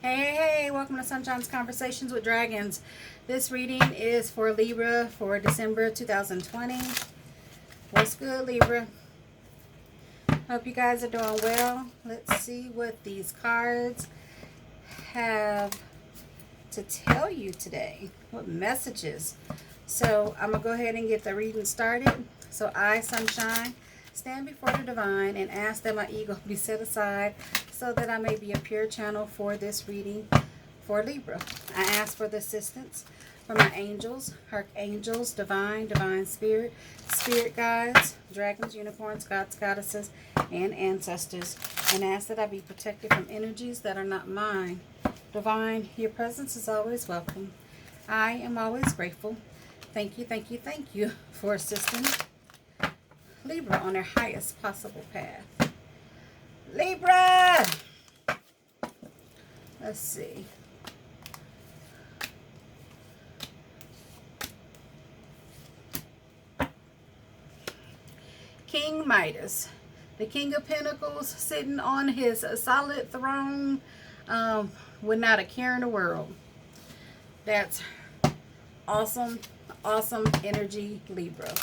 Hey, welcome to Sunshine's Conversations with Dragons. This reading is for Libra for December 2020. What's good, Libra? Hope you guys are doing well. Let's see what these cards have to tell you today. What messages? So I'm going to go ahead and get the reading started. So I, Sunshine, stand before the divine and ask that my ego be set aside so that I may be a pure channel for this reading for Libra. I ask for the assistance from my angels, archangels, divine spirit, spirit guides, dragons, unicorns, gods, goddesses, and ancestors, and ask that I be protected from energies that are not mine. Divine, your presence is always welcome. I am always grateful. Thank you for assisting Libra on their highest possible path. Libra! Let's see. King Midas, the King of Pentacles, sitting on his solid throne with not a care in the world. That's awesome energy, Libra.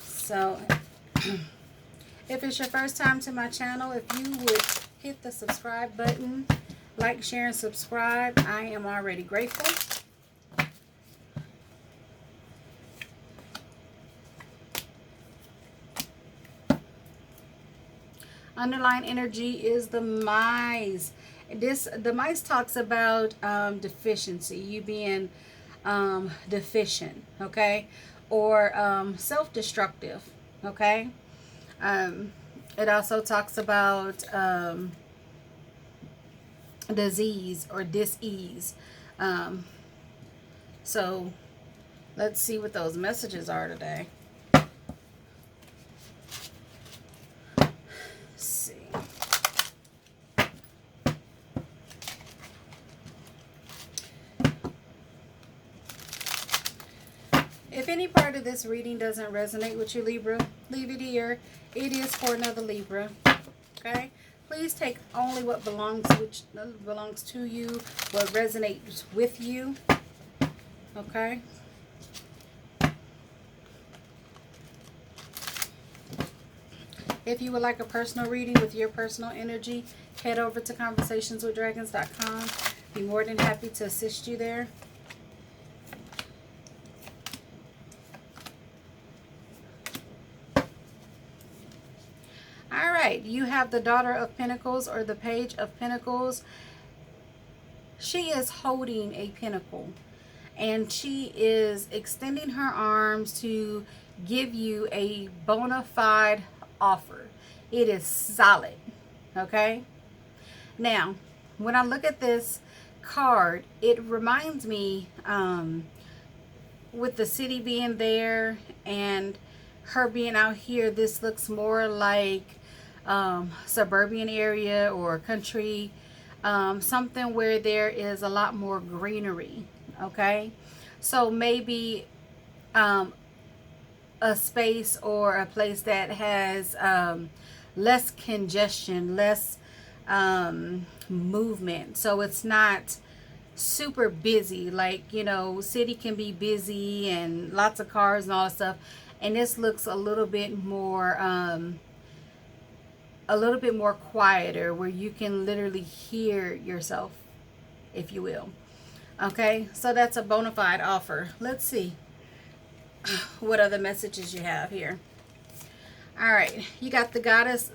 So, if it's your first time to my channel, if you would hit the subscribe button, like, share, and subscribe, I am already grateful. Underlying energy is the mice. The mice talks about deficiency, you being deficient, okay, or self-destructive, okay. It also talks about disease or dis-ease. So let's see what those messages are today. If any part of this reading doesn't resonate with you, Libra, leave it here. It is for another Libra. Okay? Please take only what belongs to you, what resonates with you. Okay? If you would like a personal reading with your personal energy, head over to conversationswithdragons.com. Be more than happy to assist you there. You have the Daughter of Pentacles or the Page of Pentacles. She is holding a pentacle and she is extending her arms to give you a bona fide offer. It is solid. Okay? Now, when I look at this card, it reminds me with the city being there and her being out here, this looks more like suburban area or country, something where there is a lot more greenery. Okay, so maybe a space or a place that has less congestion, less movement, so it's not super busy. Like, you know, city can be busy and lots of cars and all that stuff, and this looks a little bit more quieter, where you can literally hear yourself, if you will. Okay, so that's a bona fide offer. Let's see what other messages you have here. All right, you got the goddess.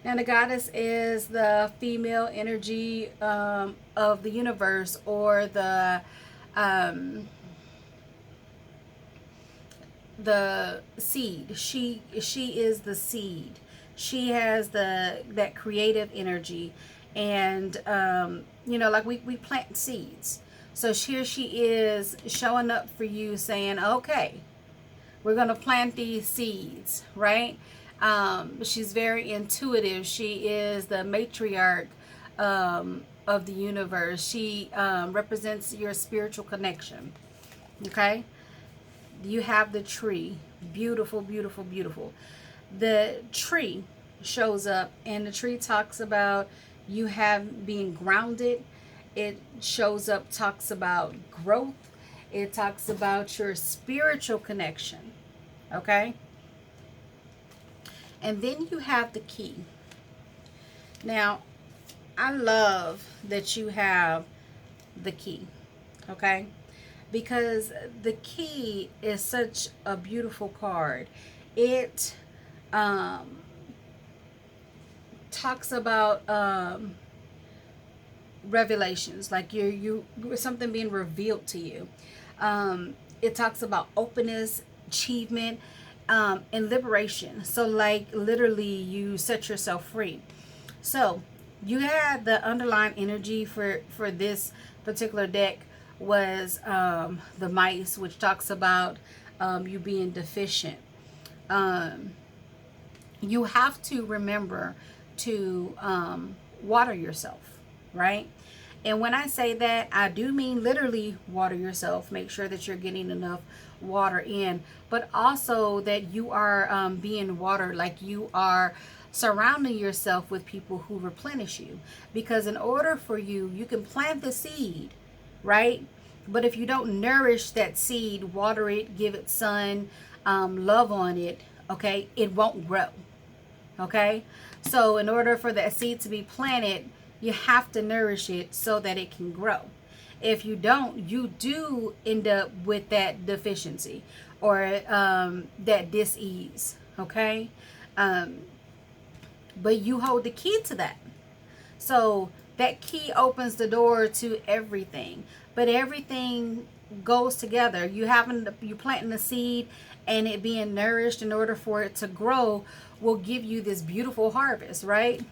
Now the goddess is the female energy of the universe, or the seed. She is the seed. She has that creative energy, and you know, like we plant seeds. So here she is showing up for you, saying, okay, we're going to plant these seeds, right? She's very intuitive. She is the matriarch of the universe. She represents your spiritual connection. Okay? You have the tree. Beautiful, beautiful, beautiful. the tree shows up, and the tree talks about you have being grounded. It shows up, talks about growth. It talks about your spiritual connection. Okay? And then you have the key. Now, I love that you have the key. Okay? Because the key is such a beautiful card. It talks about revelations, like you something being revealed to you. It talks about openness, achievement, and liberation. So like literally you set yourself free. So you had the underlying energy for this particular deck was the mice, which talks about you being deficient. You have to remember to water yourself, right? And when I say that, I do mean literally water yourself. Make sure that you're getting enough water in, but also that you are being watered, like you are surrounding yourself with people who replenish you. Because in order for you can plant the seed, right? But if you don't nourish that seed, water it, give it sun, love on it, okay, it won't grow. Okay? So in order for that seed to be planted, you have to nourish it so that it can grow. If you don't, you do end up with that deficiency or that dis-ease. Okay? But you hold the key to that. So that key opens the door to everything. But everything goes together. You planting the seed and it being nourished in order for it to grow will give you this beautiful harvest, right?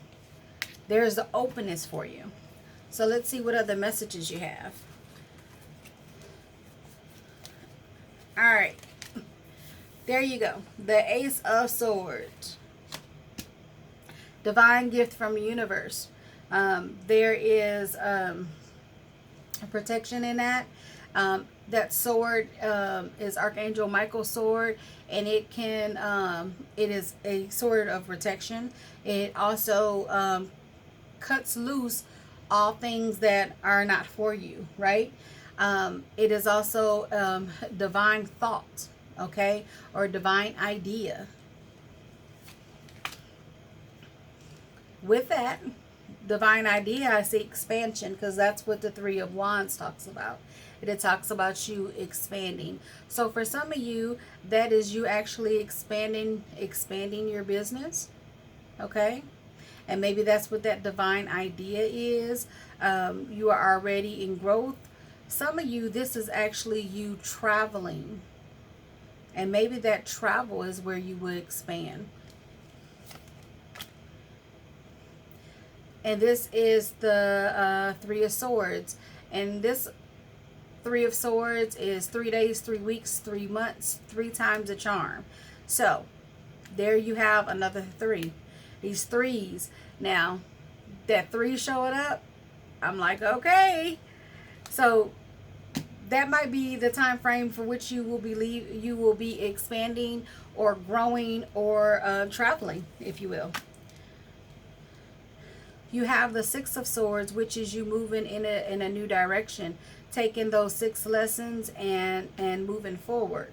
There's the openness for you. So let's see what other messages you have. All right. There you go. The Ace of Swords. Divine gift from the universe. There is protection in that. That sword is Archangel Michael's sword, and it is a sword of protection. It also cuts loose all things that are not for you, right? It is also divine thought, okay, or divine idea. With that divine idea, I see expansion, because that's what the Three of Wands talks about. It talks about you expanding. So for some of you, that is you actually expanding your business, okay? And maybe that's what that divine idea is. You are already in growth. Some of you, this is actually you traveling, and maybe that travel is where you would expand. And this is the Three of Swords. And this Three of Swords is 3 days, 3 weeks, 3 months, 3 times a charm. So there you have another 3. These threes. Now, that 3 showing up, I'm like, okay. So that might be the time frame for which you will be expanding or growing or traveling, if you will. You have the Six of Swords, which is you moving in a new direction, taking those 6 lessons and moving forward.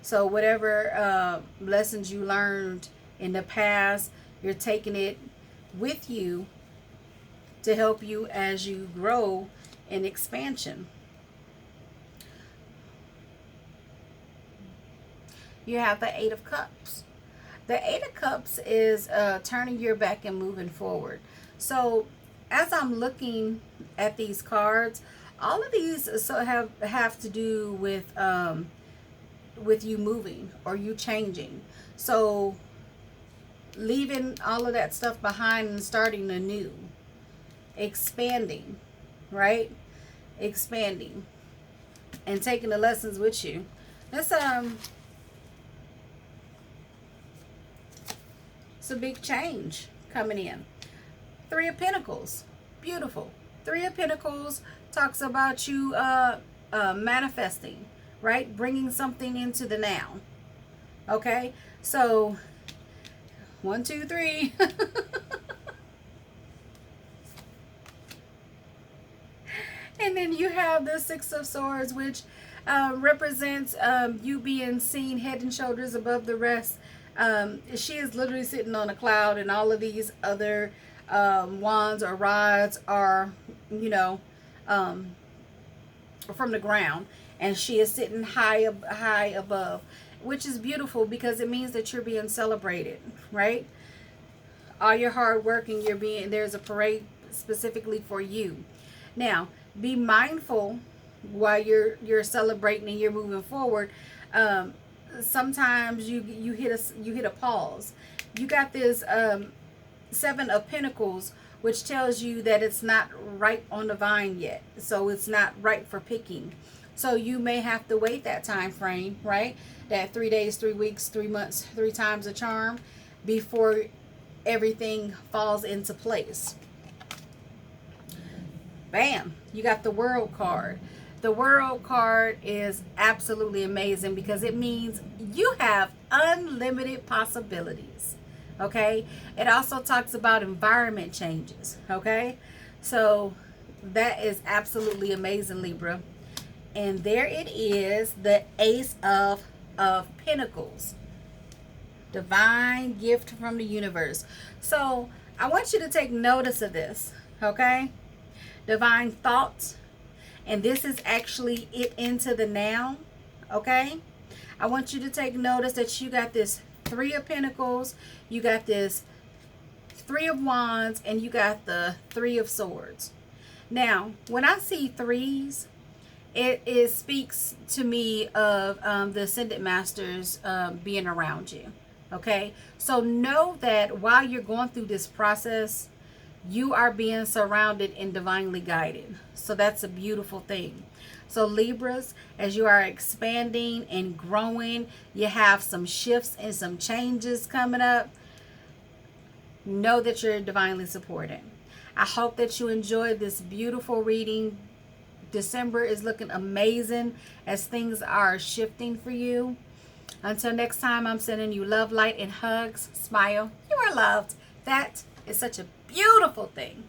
So whatever lessons you learned in the past, you're taking it with you to help you as you grow in expansion. You have the Eight of Cups. The Eight of Cups is turning your back and moving forward. So as I'm looking at these cards, all of these have to do with you moving or you changing. So leaving all of that stuff behind and starting anew. Expanding, right? Expanding and taking the lessons with you. That's it's a big change coming in. 3 of Pentacles, beautiful. 3 of Pentacles talks about you manifesting, right? Bringing something into the now. Okay, so 1, 2, 3. And then you have the Six of Swords, which represents you being seen head and shoulders above the rest. She is literally sitting on a cloud, and all of these other wands or rods are, you know, from the ground, and she is sitting high above, which is beautiful because it means that you're being celebrated, right? All your hard work, and there's a parade specifically for you. Now, be mindful while you're celebrating and you're moving forward. Sometimes you hit a pause. You got this Seven of Pentacles, which tells you that it's not ripe on the vine yet, so it's not ripe for picking. So you may have to wait that time frame, right? That 3 days, 3 weeks, 3 months, 3 times a charm, before everything falls into place. Bam, you got the World card. The World card is absolutely amazing because it means you have unlimited possibilities. Okay, it also talks about environment changes. Okay, so that is absolutely amazing, Libra. And there it is, the Ace of Pentacles. Divine gift from the universe. So I want you to take notice of this. Okay, divine thoughts, and this is actually it into the now. Okay, I want you to take notice that you got this Three of Pentacles, you got this Three of Wands, and you got the Three of Swords. Now, when I see threes, it speaks to me of the Ascended Masters being around you. Okay, so know that while you're going through this process, you are being surrounded and divinely guided. So that's a beautiful thing. So Libras, as you are expanding and growing, you have some shifts and some changes coming up. Know that you're divinely supported. I hope that you enjoyed this beautiful reading. December is looking amazing as things are shifting for you. Until next time, I'm sending you love, light, and hugs. Smile. You are loved. That is such a beautiful thing.